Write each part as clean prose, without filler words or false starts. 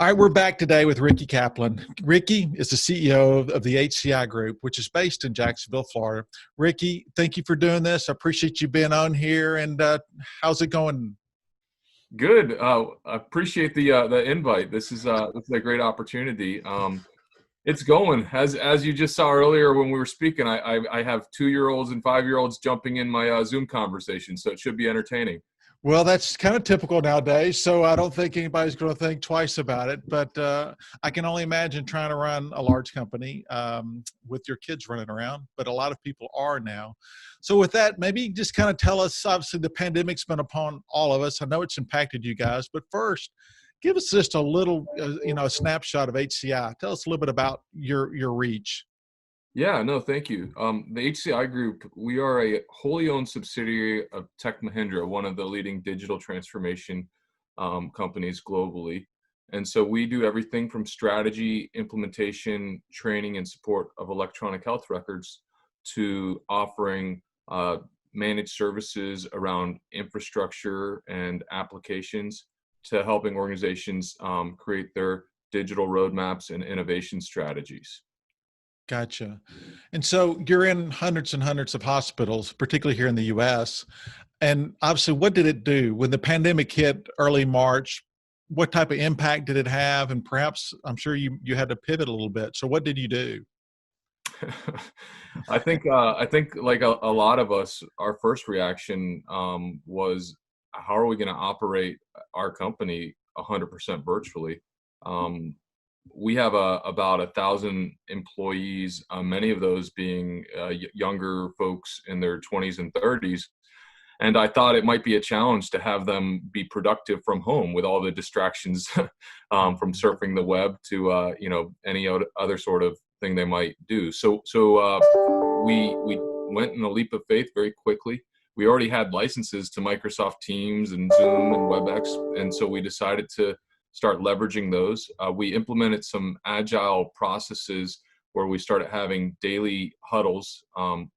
All right, we're back today with Ricky Caplin. Ricky is the CEO of the HCI Group, which is based in Jacksonville, Florida. Ricky, thank you for doing this. I appreciate you being on here. And how's it going? Good. I appreciate the invite. This is a great opportunity. It's going as you just saw earlier when we were speaking. I have 2-year-olds and 5-year-olds jumping in my Zoom conversation, so it should be entertaining. Well, that's kind of typical nowadays, so I don't think anybody's going to think twice about it. But I can only imagine trying to run a large company with your kids running around, but a lot of people are now. So with that, maybe just kind of tell us, obviously the pandemic's been upon all of us. I know it's impacted you guys, but first, give us just a little, a snapshot of HCI. Tell us a little bit about your reach. Yeah, no, thank you. The HCI Group, we are a wholly owned subsidiary of Tech Mahindra, one of the leading digital transformation companies globally. And so we do everything from strategy, implementation, training, and support of electronic health records to offering managed services around infrastructure and applications to helping organizations create their digital roadmaps and innovation strategies. Gotcha. And so you're in hundreds and hundreds of hospitals, particularly here in the US. And obviously, what did it do when the pandemic hit early March? What type of impact did it have? And perhaps I'm sure you had to pivot a little bit. So what did you do? I think like a lot of us, our first reaction was, how are we going to operate our company 100% virtually? We have about 1,000 employees, many of those being younger folks in their 20s and 30s. And I thought it might be a challenge to have them be productive from home with all the distractions from surfing the web to any other sort of thing they might do. So we went in a leap of faith very quickly. We already had licenses to Microsoft Teams and Zoom and WebEx, and so we decided to start leveraging those. We implemented some agile processes where we started having daily huddles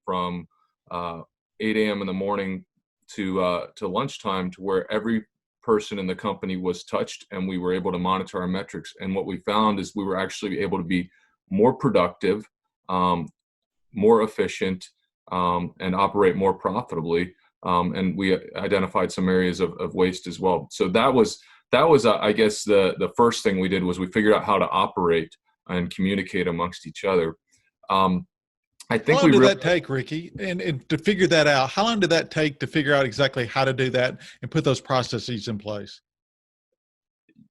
from 8 a.m. in the morning to lunchtime, to where every person in the company was touched and we were able to monitor our metrics. And what we found is we were actually able to be more productive, more efficient, and operate more profitably. And we identified some areas of waste as well. So that was I guess the first thing we did was we figured out how to operate and communicate amongst each other. I think How long did that take, Ricky? And to figure that out, how long did that take to figure out exactly how to do that and put those processes in place?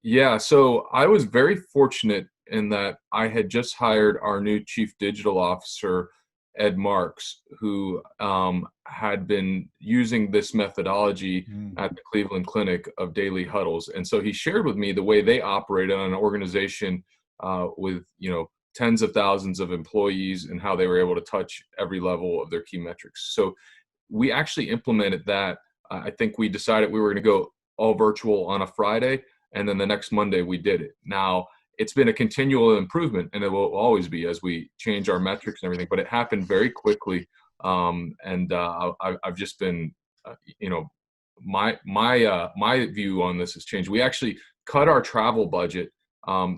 Yeah, so I was very fortunate in that I had just hired our new chief digital officer, Ed Marks, who had been using this methodology at the Cleveland Clinic of daily huddles. And so he shared with me the way they operate in an organization with tens of thousands of employees and how they were able to touch every level of their key metrics. So we actually implemented that. I think we decided we were going to go all virtual on a Friday, and then the next Monday we did it. Now, it's been a continual improvement, and it will always be as we change our metrics and everything, but it happened very quickly. I've just been, my view on this has changed. We actually cut our travel budget.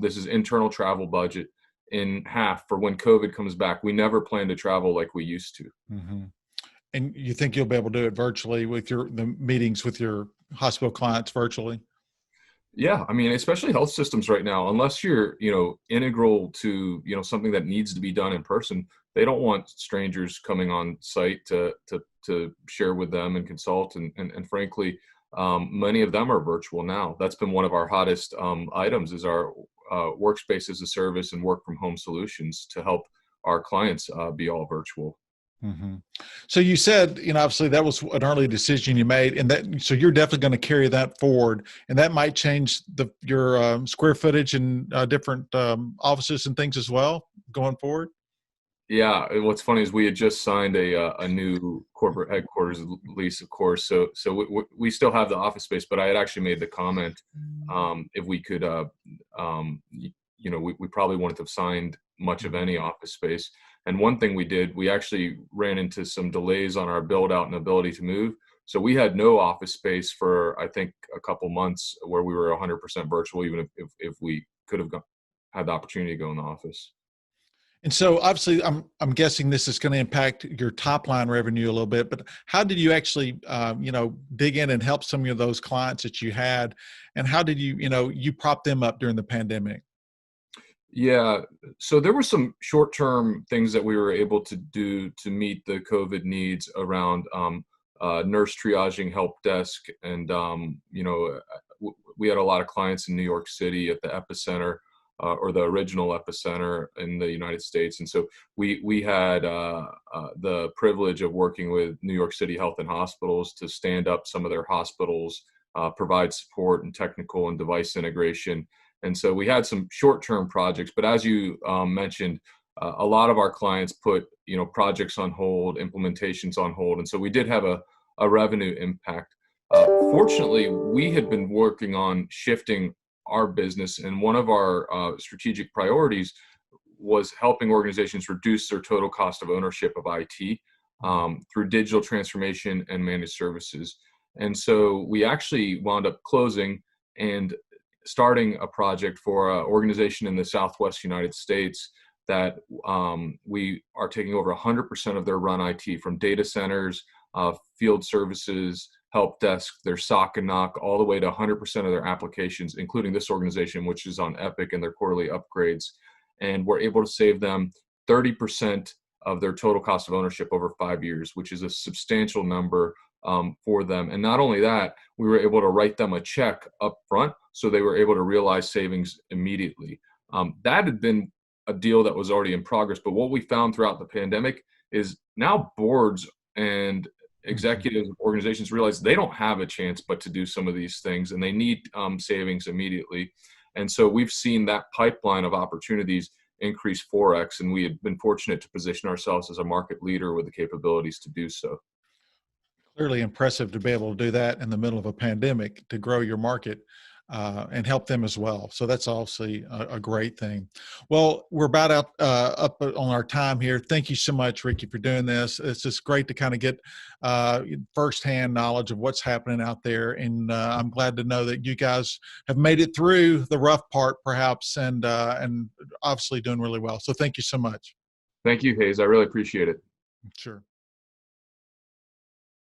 This is internal travel budget in half for when COVID comes back. We never plan to travel like we used to. Mm-hmm. And you think you'll be able to do it virtually with the meetings with your hospital clients virtually? Yeah, I mean, especially health systems right now, unless you're, integral to, something that needs to be done in person, they don't want strangers coming on site to share with them and consult. And frankly, many of them are virtual now. That's been one of our hottest items, is our workspace as a service and work from home solutions to help our clients be all virtual. Mm-hmm. So you said, obviously that was an early decision you made, and so you're definitely going to carry that forward, and that might change your square footage and different offices and things as well going forward. Yeah, what's funny is we had just signed a new corporate headquarters lease, of course. So we still have the office space, but I had actually made the comment if we could, we probably wouldn't have signed much of any office space. And one thing we did, we actually ran into some delays on our build out and ability to move. So we had no office space for, I think, a couple months where we were 100% virtual, even if we could have had the opportunity to go in the office. And so obviously I'm guessing this is going to impact your top line revenue a little bit, but how did you actually, dig in and help some of those clients that you had, and how did you prop them up during the pandemic? Yeah. So there were some short-term things that we were able to do to meet the COVID needs around nurse triaging, help desk, and we had a lot of clients in New York City at the epicenter, or the original epicenter in the United States, and so we had the privilege of working with New York City Health and Hospitals to stand up some of their hospitals, provide support and technical and device integration. And so we had some short-term projects, but as you mentioned, a lot of our clients put projects on hold, implementations on hold, and so we did have a revenue impact. Fortunately, we had been working on shifting our business, and one of our strategic priorities was helping organizations reduce their total cost of ownership of IT through digital transformation and managed services. And so we actually wound up closing and starting a project for an organization in the Southwest United States that we are taking over 100% of their run IT, from data centers, field services, help desk, their SOC and NOC, all the way to 100% of their applications, including this organization, which is on Epic and their quarterly upgrades. And we're able to save them 30% of their total cost of ownership over 5 years, which is a substantial number for them. And not only that, we were able to write them a check up front, so they were able to realize savings immediately. That had been a deal that was already in progress, but what we found throughout the pandemic is now boards and executive organizations realize they don't have a chance but to do some of these things, and they need savings immediately. And so we've seen that pipeline of opportunities increase 4x, and we had been fortunate to position ourselves as a market leader with the capabilities to do so. Clearly impressive to be able to do that in the middle of a pandemic, to grow your market and help them as well. So that's obviously a great thing. Well, we're about up on our time here. Thank you so much, Ricky, for doing this. It's just great to kind of get firsthand knowledge of what's happening out there. And I'm glad to know that you guys have made it through the rough part, perhaps, and obviously doing really well. So thank you so much. Thank you, Hayes. I really appreciate it. Sure.